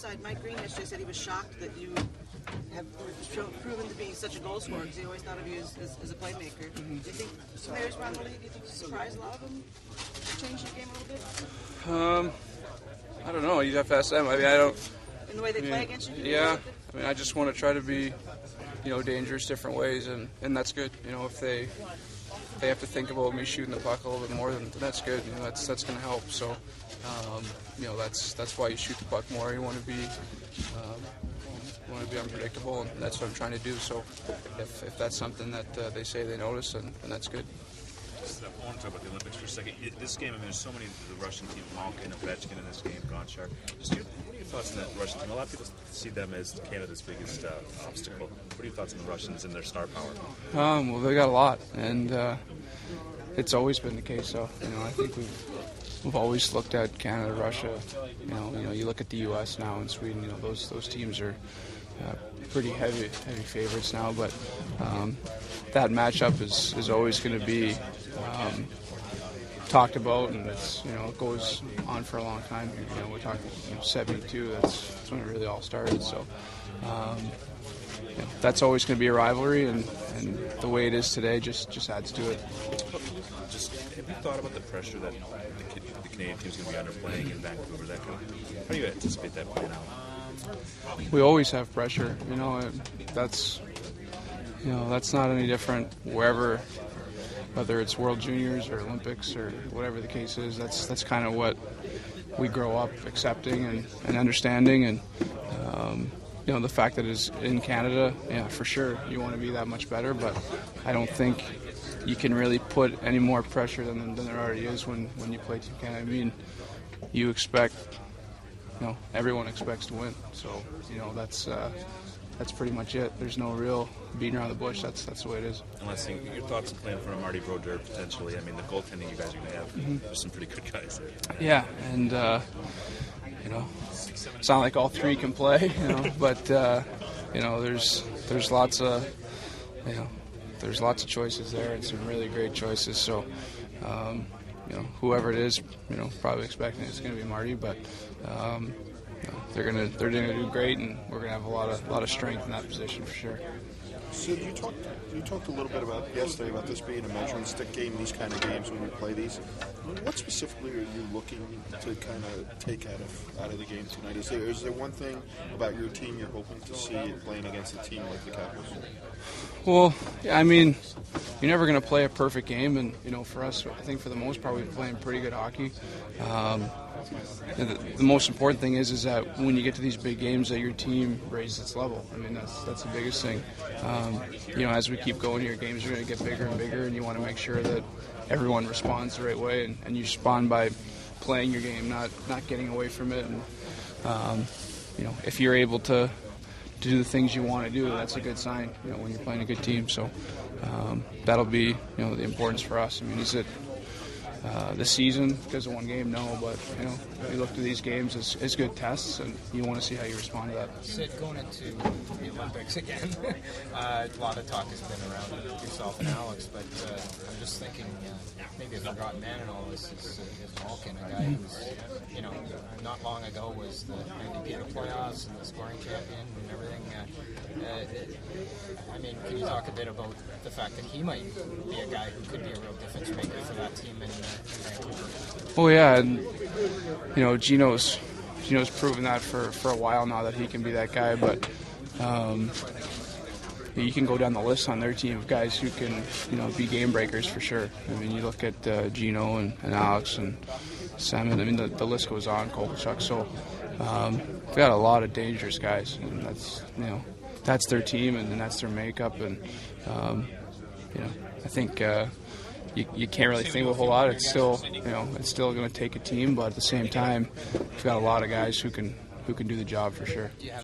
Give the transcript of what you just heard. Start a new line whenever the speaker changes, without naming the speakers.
side, Mike Green yesterday said he was shocked that you have proven to be such a goal scorer because he always thought of you as a playmaker. Do you think players around the league, do you think you surprised a lot of them to change your game a little bit?
I don't know. You'd have to ask them. I mean, I don't.
In the way they play against you?
Yeah. I mean, I just want to try to be, dangerous different ways, and that's good. If they have to think about me shooting the puck a little bit more, then that's good. That's going to help. So, that's why you shoot the puck more. You want to be unpredictable, and that's what I'm trying to do. So, if that's something that they say they notice, then that's good.
I want to talk about the Olympics for a second. This game, I mean, there's so many of the Russian team, Malkin, Ovechkin in this game, Gonchar. What are your thoughts on that Russian team? A lot of people see them as Canada's biggest obstacle. What are your thoughts on the Russians and their star power?
Well, they got a lot, and it's always been the case. So, I think we've always looked at Canada, Russia. You look at the U.S. now and Sweden. Those teams are pretty heavy favorites now, but that matchup is always going to be talked about, and it goes on for a long time. We're talking 72. That's when it really all started. So that's always going to be a rivalry, and the way it is today just adds to it.
Have you thought about the pressure that the Canadian team's going to be under playing in Vancouver? How do you anticipate that playing out?
We always have pressure. That's not any different wherever, whether it's World Juniors or Olympics or whatever the case is. That's kind of what we grow up accepting and understanding, and the fact that it's in Canada, for sure you want to be that much better, but I don't think you can really put any more pressure than there already is when you play Team Canada. I mean, you expect, everyone expects to win, so that's pretty much it. There's no real beating around the bush. That's the way it is.
And let's see, your thoughts on playing in front of Marty Brodeur potentially. I mean, the goaltending you guys are going to have, there's some pretty good guys there.
Yeah, and it's not like all three can play, but there's lots of choices there, and some really great choices. So whoever it is, probably expecting it's going to be Marty, but they're going to do great, and we're going to have a lot of strength in that position for sure.
So you talked a little bit about yesterday about this being a measuring stick game, these kind of games when you play these. What specifically are you looking to kind of take out of the game tonight? Is there one thing about your team you're hoping to see playing against a team like the Capitals?
Well, I mean, you're never going to play a perfect game, and for us, I think for the most part, we've been playing pretty good hockey. The most important thing is that when you get to these big games, that your team raises its level. I mean, that's the biggest thing. As we keep going, your games are going to get bigger and bigger, and you want to make sure that everyone responds the right way, and you respond by playing your game, not getting away from it. And if you're able to do the things you want to do, that's a good sign. When you're playing a good team. So that'll be the importance for us. I mean, is it this season because of one game? No, but we look to these games as good tests, and you want to see how you respond to that.
Sid, going into the Olympics again, a lot of talk has been around yourself and Alex, but I'm just thinking maybe a forgotten man in all this is Malkin, a guy who's not long ago was the MVP of the playoffs and the scoring champion and everything. I mean, can you talk a bit about the fact that he might be a guy who could be a real difference maker for that team in Vancouver?
Oh yeah, and Gino's proven that for a while now, that he can be that guy. But you can go down the list on their team of guys who can be game breakers for sure. I mean, you look at Gino and Alex and Simon. I mean, the list goes on. Kovalchuk. So we've got a lot of dangerous guys, and that's their team, and that's their makeup, and I think you can't really think of a whole lot. It's still going to take a team, but at the same time, we've got a lot of guys who can do the job for sure.